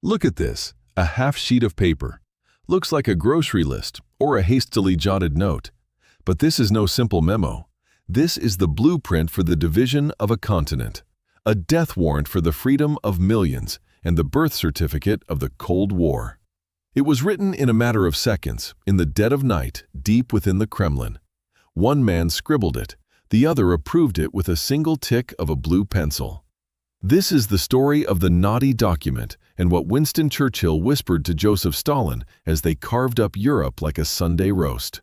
Look at this, a half sheet of paper. Looks like a grocery list or a hastily jotted note. But this is no simple memo. This is the blueprint for the division of a continent, a death warrant for the freedom of millions, and the birth certificate of the Cold War. It was written in a matter of seconds, in the dead of night, deep within the Kremlin. One man scribbled it, the other approved it with a single tick of a blue pencil. This is the story of the naughty document and what Winston Churchill whispered to Joseph Stalin as they carved up Europe like a Sunday roast.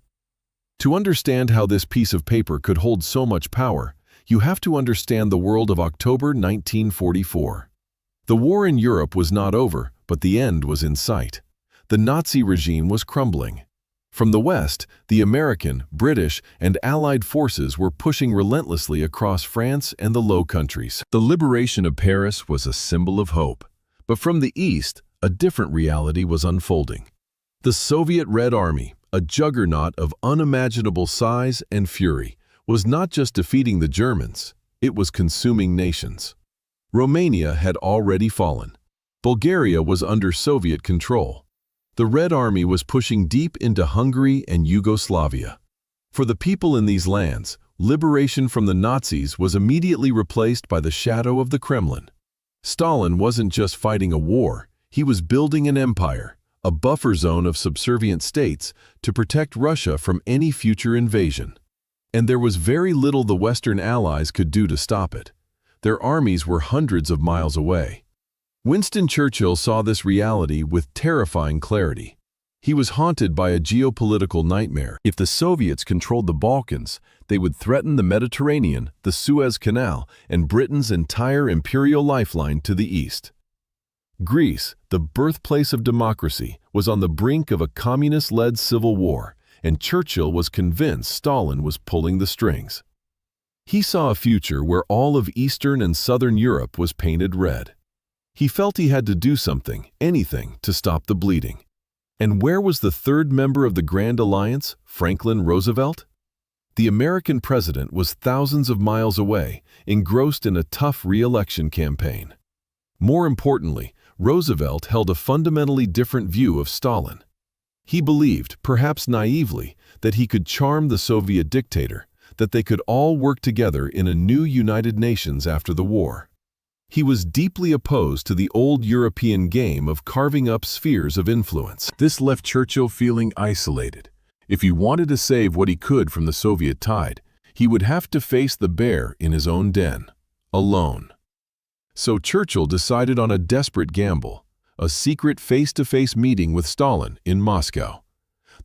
To understand how this piece of paper could hold so much power, you have to understand the world of October 1944. The war in Europe was not over, but the end was in sight. The Nazi regime was crumbling. From the West, the American, British, and Allied forces were pushing relentlessly across France and the Low Countries. The liberation of Paris was a symbol of hope. But from the East, a different reality was unfolding. The Soviet Red Army, a juggernaut of unimaginable size and fury, was not just defeating the Germans, it was consuming nations. Romania had already fallen. Bulgaria was under Soviet control. The Red Army was pushing deep into Hungary and Yugoslavia. For the people in these lands, liberation from the Nazis was immediately replaced by the shadow of the Kremlin. Stalin wasn't just fighting a war, he was building an empire, a buffer zone of subservient states to protect Russia from any future invasion. And there was very little the Western Allies could do to stop it. Their armies were hundreds of miles away. Winston Churchill saw this reality with terrifying clarity. He was haunted by a geopolitical nightmare. If the Soviets controlled the Balkans, they would threaten the Mediterranean, the Suez Canal, and Britain's entire imperial lifeline to the east. Greece, the birthplace of democracy, was on the brink of a communist-led civil war, and Churchill was convinced Stalin was pulling the strings. He saw a future where all of Eastern and Southern Europe was painted red. He felt he had to do something, anything, to stop the bleeding. And where was the third member of the Grand Alliance, Franklin Roosevelt? The American president was thousands of miles away, engrossed in a tough re-election campaign. More importantly, Roosevelt held a fundamentally different view of Stalin. He believed, perhaps naively, that he could charm the Soviet dictator, that they could all work together in a new United Nations after the war. He was deeply opposed to the old European game of carving up spheres of influence. This left Churchill feeling isolated. If he wanted to save what he could from the Soviet tide, he would have to face the bear in his own den, alone. So Churchill decided on a desperate gamble, a secret face-to-face meeting with Stalin in Moscow.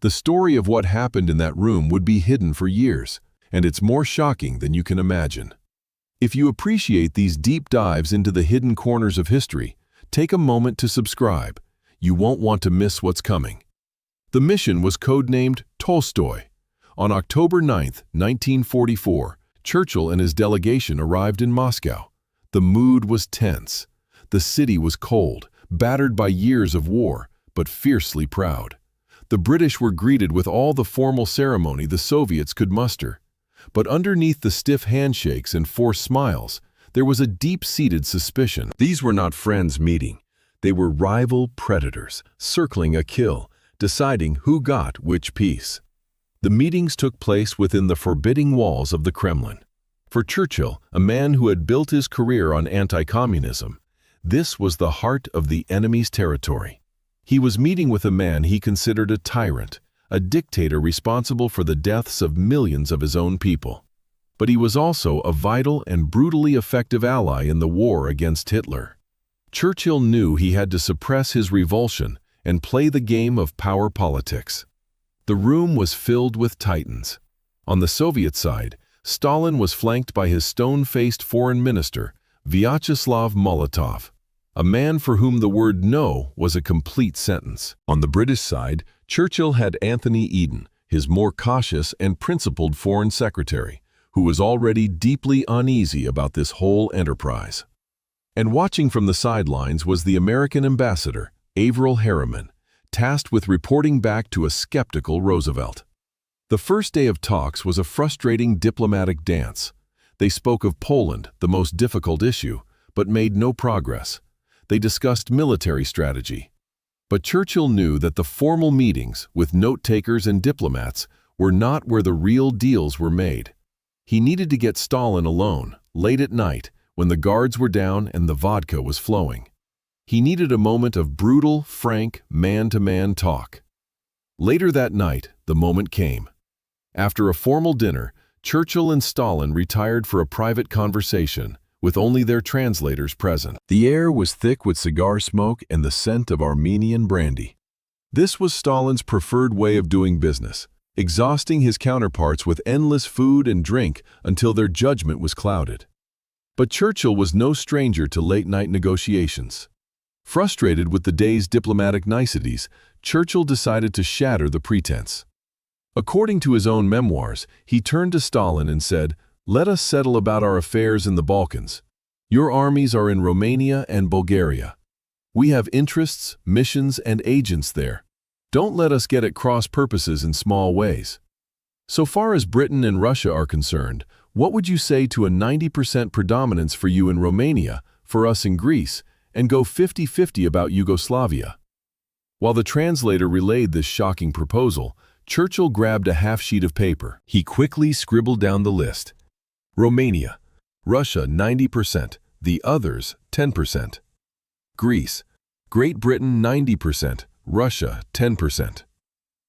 The story of what happened in that room would be hidden for years, and it's more shocking than you can imagine. If you appreciate these deep dives into the hidden corners of history, take a moment to subscribe. You won't want to miss what's coming. The mission was codenamed Tolstoy. On October 9, 1944, Churchill and his delegation arrived in Moscow. The mood was tense. The city was cold, battered by years of war, but fiercely proud. The British were greeted with all the formal ceremony the Soviets could muster. But underneath the stiff handshakes and forced smiles, there was a deep-seated suspicion. These were not friends meeting. They were rival predators, circling a kill, deciding who got which piece. The meetings took place within the forbidding walls of the Kremlin. For Churchill, a man who had built his career on anti-communism, this was the heart of the enemy's territory. He was meeting with a man he considered a tyrant, a dictator responsible for the deaths of millions of his own people. But he was also a vital and brutally effective ally in the war against Hitler. Churchill knew he had to suppress his revulsion and play the game of power politics. The room was filled with titans. On the Soviet side, Stalin was flanked by his stone-faced foreign minister, Vyacheslav Molotov, a man for whom the word no was a complete sentence. On the British side, Churchill had Anthony Eden, his more cautious and principled foreign secretary, who was already deeply uneasy about this whole enterprise. And watching from the sidelines was the American ambassador, Averell Harriman, tasked with reporting back to a skeptical Roosevelt. The first day of talks was a frustrating diplomatic dance. They spoke of Poland, the most difficult issue, but made no progress. they discussed military strategy. But Churchill knew that the formal meetings with note-takers and diplomats were not where the real deals were made. He needed to get Stalin alone, late at night, when the guards were down and the vodka was flowing. He needed a moment of brutal, frank, man-to-man talk. Later that night, the moment came. After a formal dinner, Churchill and Stalin retired for a private conversation, with only their translators present. The air was thick with cigar smoke and the scent of Armenian brandy. This was Stalin's preferred way of doing business, exhausting his counterparts with endless food and drink until their judgment was clouded. But Churchill was no stranger to late-night negotiations. Frustrated with the day's diplomatic niceties, Churchill decided to shatter the pretense. According to his own memoirs, he turned to Stalin and said, "Let us settle about our affairs in the Balkans. Your armies are in Romania and Bulgaria. We have interests, missions, and agents there. Don't let us get at cross purposes in small ways. So far as Britain and Russia are concerned, what would you say to a 90% predominance for you in Romania, for us in Greece, and go 50-50 about Yugoslavia?" While the translator relayed this shocking proposal, Churchill grabbed a half-sheet of paper. He quickly scribbled down the list. Romania, Russia 90%, the others 10%. Greece, Great Britain 90%, Russia 10%.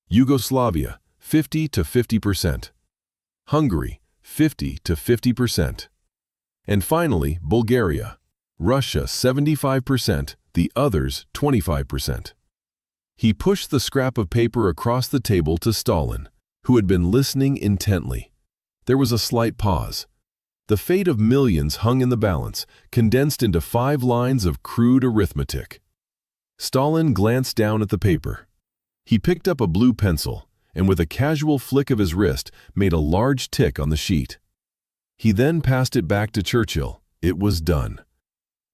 Yugoslavia 50 to 50%. Hungary 50 to 50%. And finally, Bulgaria, Russia 75%, the others 25%. He pushed the scrap of paper across the table to Stalin, who had been listening intently. There was a slight pause. The fate of millions hung in the balance, condensed into 5 lines of crude arithmetic. Stalin glanced down at the paper. He picked up a blue pencil, and with a casual flick of his wrist, made a large tick on the sheet. He then passed it back to Churchill. It was done.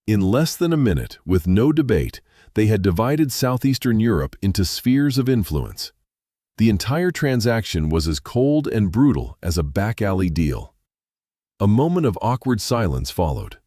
In less than a minute, with no debate, they had divided southeastern Europe into spheres of influence. The entire transaction was as cold and brutal as a back-alley deal. A moment of awkward silence followed.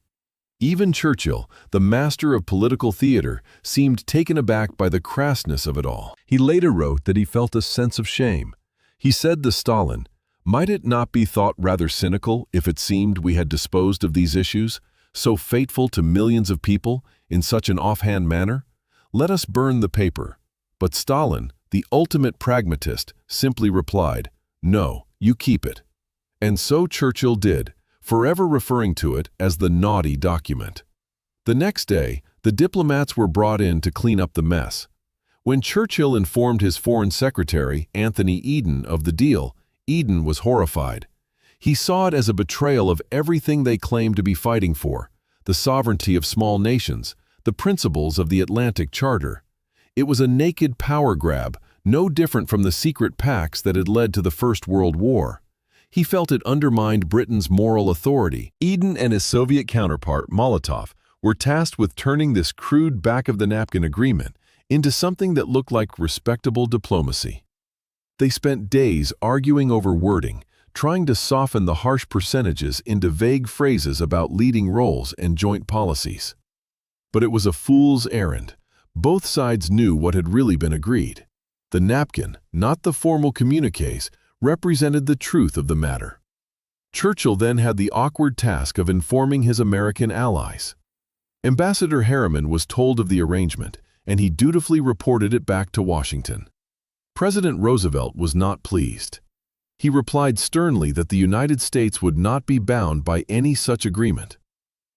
Even Churchill, the master of political theater, seemed taken aback by the crassness of it all. He later wrote that he felt a sense of shame. He said to Stalin, "Might it not be thought rather cynical if it seemed we had disposed of these issues, so fateful to millions of people, in such an offhand manner? Let us burn the paper." But Stalin, the ultimate pragmatist, simply replied, "No, you keep it." And so Churchill did, forever referring to it as the naughty document. The next day, the diplomats were brought in to clean up the mess. When Churchill informed his Foreign Secretary, Anthony Eden, of the deal, Eden was horrified. He saw it as a betrayal of everything they claimed to be fighting for: the sovereignty of small nations, the principles of the Atlantic Charter. It was a naked power grab, no different from the secret pacts that had led to the First World War. He felt it undermined Britain's moral authority. Eden and his Soviet counterpart, Molotov, were tasked with turning this crude back-of-the-napkin agreement into something that looked like respectable diplomacy. They spent days arguing over wording, trying to soften the harsh percentages into vague phrases about leading roles and joint policies. But it was a fool's errand. Both sides knew what had really been agreed. The napkin, not the formal communiques, represented the truth of the matter. Churchill then had the awkward task of informing his American allies. Ambassador Harriman was told of the arrangement, and he dutifully reported it back to Washington. President Roosevelt was not pleased. He replied sternly that the United States would not be bound by any such agreement.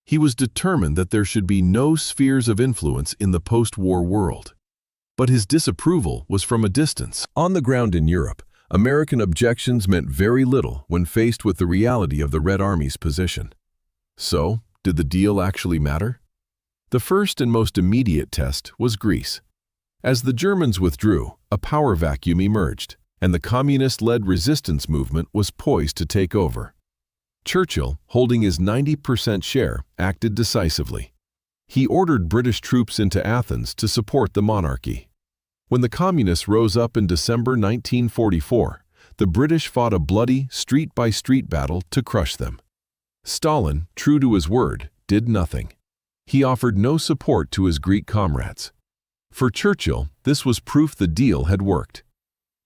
He was determined that there should be no spheres of influence in the post-war world. But his disapproval was from a distance. On the ground in Europe, American objections meant very little when faced with the reality of the Red Army's position. So, did the deal actually matter? The first and most immediate test was Greece. As the Germans withdrew, a power vacuum emerged, and the communist-led resistance movement was poised to take over. Churchill, holding his 90% share, acted decisively. He ordered British troops into Athens to support the monarchy. When the communists rose up in December 1944, the British fought a bloody street-by-street battle to crush them. Stalin, true to his word, did nothing. He offered no support to his Greek comrades. For Churchill, this was proof the deal had worked.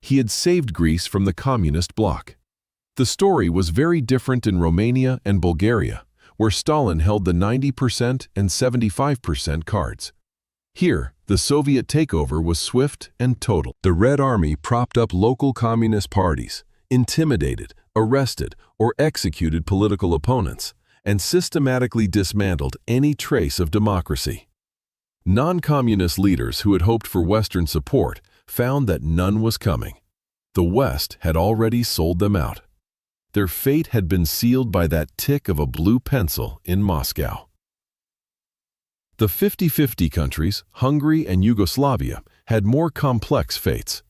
He had saved Greece from the communist bloc. The story was very different in Romania and Bulgaria, where Stalin held the 90% and 75% cards. Here, the Soviet takeover was swift and total. The Red Army propped up local communist parties, intimidated, arrested, or executed political opponents, and systematically dismantled any trace of democracy. Non-communist leaders who had hoped for Western support found that none was coming. The West had already sold them out. Their fate had been sealed by that tick of a blue pencil in Moscow. The 50-50 countries, Hungary and Yugoslavia, had more complex fates.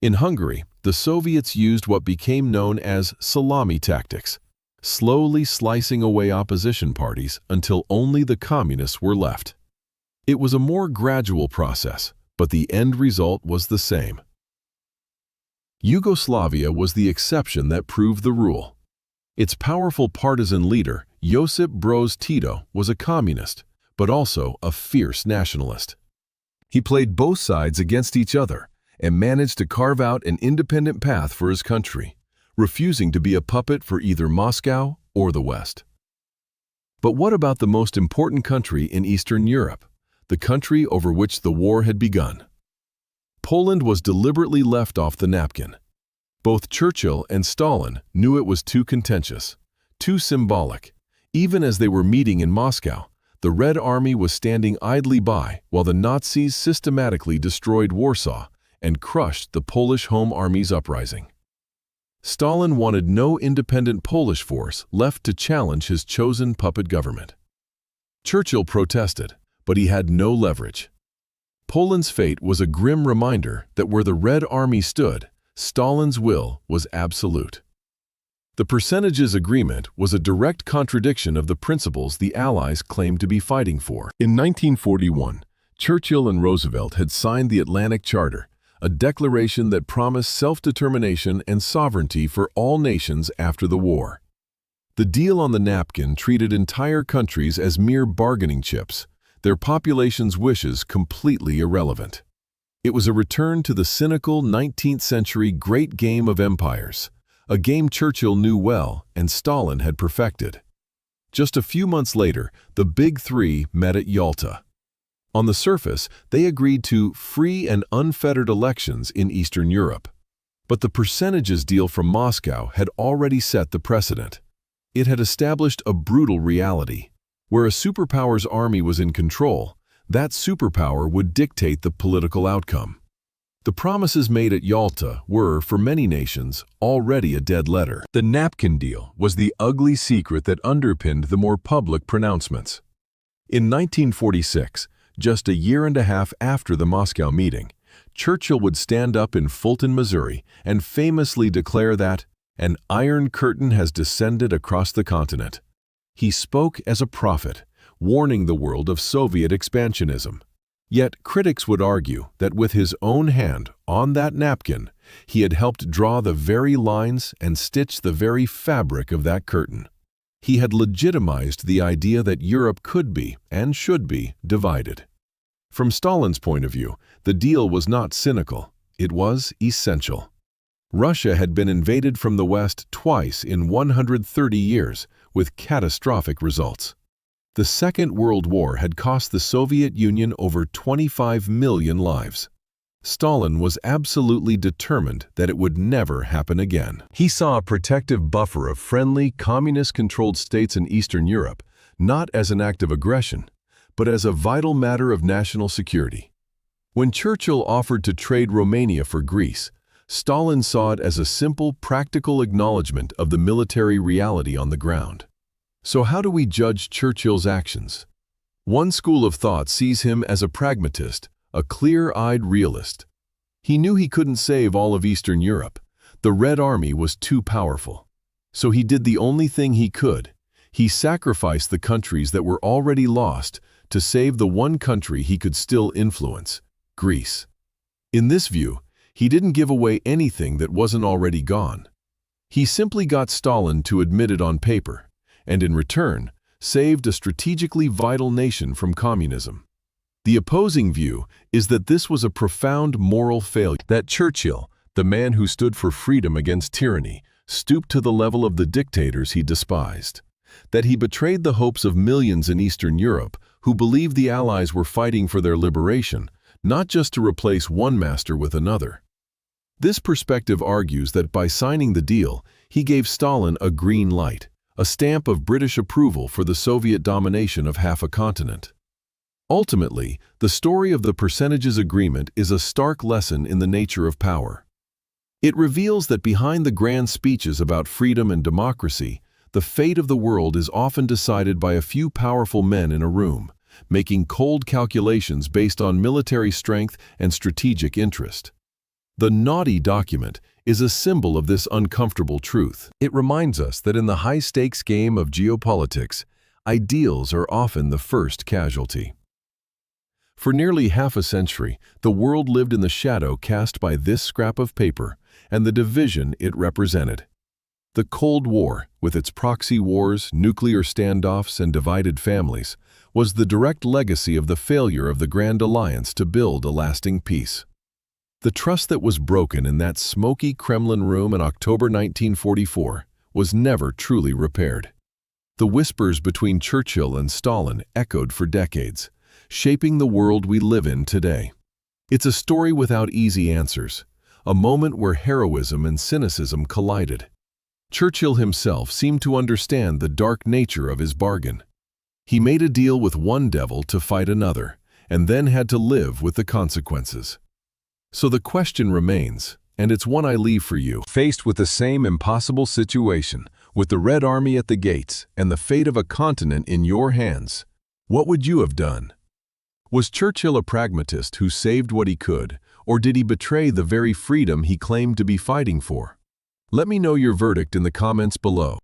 In Hungary, the Soviets used what became known as salami tactics, slowly slicing away opposition parties until only the communists were left. It was a more gradual process, but the end result was the same. Yugoslavia was the exception that proved the rule. Its powerful partisan leader, Josip Broz Tito, was a communist, but also a fierce nationalist. He played both sides against each other and managed to carve out an independent path for his country, refusing to be a puppet for either Moscow or the West. But what about the most important country in Eastern Europe, the country over which the war had begun? Poland was deliberately left off the napkin. Both Churchill and Stalin knew it was too contentious, too symbolic. Even as they were meeting in Moscow, the Red Army was standing idly by while the Nazis systematically destroyed Warsaw and crushed the Polish Home Army's uprising. Stalin wanted no independent Polish force left to challenge his chosen puppet government. Churchill protested, but he had no leverage. Poland's fate was a grim reminder that where the Red Army stood, Stalin's will was absolute. The percentages agreement was a direct contradiction of the principles the Allies claimed to be fighting for. In 1941, Churchill and Roosevelt had signed the Atlantic Charter, a declaration that promised self-determination and sovereignty for all nations after the war. The deal on the napkin treated entire countries as mere bargaining chips, their population's wishes completely irrelevant. It was a return to the cynical 19th-century great game of empires, a game Churchill knew well and Stalin had perfected. Just a few months later, the Big Three met at Yalta. On the surface, they agreed to free and unfettered elections in Eastern Europe. But the percentages deal from Moscow had already set the precedent. It had established a brutal reality. Where a superpower's army was in control, that superpower would dictate the political outcome. The promises made at Yalta were, for many nations, already a dead letter. The napkin deal was the ugly secret that underpinned the more public pronouncements. In 1946, just a year and a half after the Moscow meeting, Churchill would stand up in Fulton, Missouri, and famously declare that an iron curtain has descended across the continent. He spoke as a prophet, warning the world of Soviet expansionism. Yet critics would argue that with his own hand on that napkin, he had helped draw the very lines and stitch the very fabric of that curtain. He had legitimized the idea that Europe could be, and should be, divided. From Stalin's point of view, the deal was not cynical, it was essential. Russia had been invaded from the West twice in 130 years, with catastrophic results. The Second World War had cost the Soviet Union over 25 million lives. Stalin was absolutely determined that it would never happen again. He saw a protective buffer of friendly, communist-controlled states in Eastern Europe, not as an act of aggression, but as a vital matter of national security. When Churchill offered to trade Romania for Greece, Stalin saw it as a simple, practical acknowledgement of the military reality on the ground. So how do we judge Churchill's actions? One school of thought sees him as a pragmatist, a clear-eyed realist. He knew he couldn't save all of Eastern Europe. The Red Army was too powerful. So he did the only thing he could. He sacrificed the countries that were already lost to save the one country he could still influence, Greece. In this view, he didn't give away anything that wasn't already gone. He simply got Stalin to admit it on paper, and in return, saved a strategically vital nation from communism. The opposing view is that this was a profound moral failure, that Churchill, the man who stood for freedom against tyranny, stooped to the level of the dictators he despised, that he betrayed the hopes of millions in Eastern Europe who believed the Allies were fighting for their liberation, not just to replace one master with another. This perspective argues that by signing the deal, he gave Stalin a green light, a stamp of British approval for the Soviet domination of half a continent. Ultimately, the story of the percentages agreement is a stark lesson in the nature of power. It reveals that behind the grand speeches about freedom and democracy, the fate of the world is often decided by a few powerful men in a room, making cold calculations based on military strength and strategic interest. The naughty document is a symbol of this uncomfortable truth. It reminds us that in the high-stakes game of geopolitics, ideals are often the first casualty. For nearly half a century, the world lived in the shadow cast by this scrap of paper and the division it represented. The Cold War, with its proxy wars, nuclear standoffs, and divided families, was the direct legacy of the failure of the Grand Alliance to build a lasting peace. The trust that was broken in that smoky Kremlin room in October 1944 was never truly repaired. The whispers between Churchill and Stalin echoed for decades, shaping the world we live in today. It's a story without easy answers, a moment where heroism and cynicism collided. Churchill himself seemed to understand the dark nature of his bargain. He made a deal with one devil to fight another, and then had to live with the consequences. So the question remains, and it's one I leave for you. Faced with the same impossible situation, with the Red Army at the gates and the fate of a continent in your hands, what would you have done? Was Churchill a pragmatist who saved what he could, or did he betray the very freedom he claimed to be fighting for? Let me know your verdict in the comments below.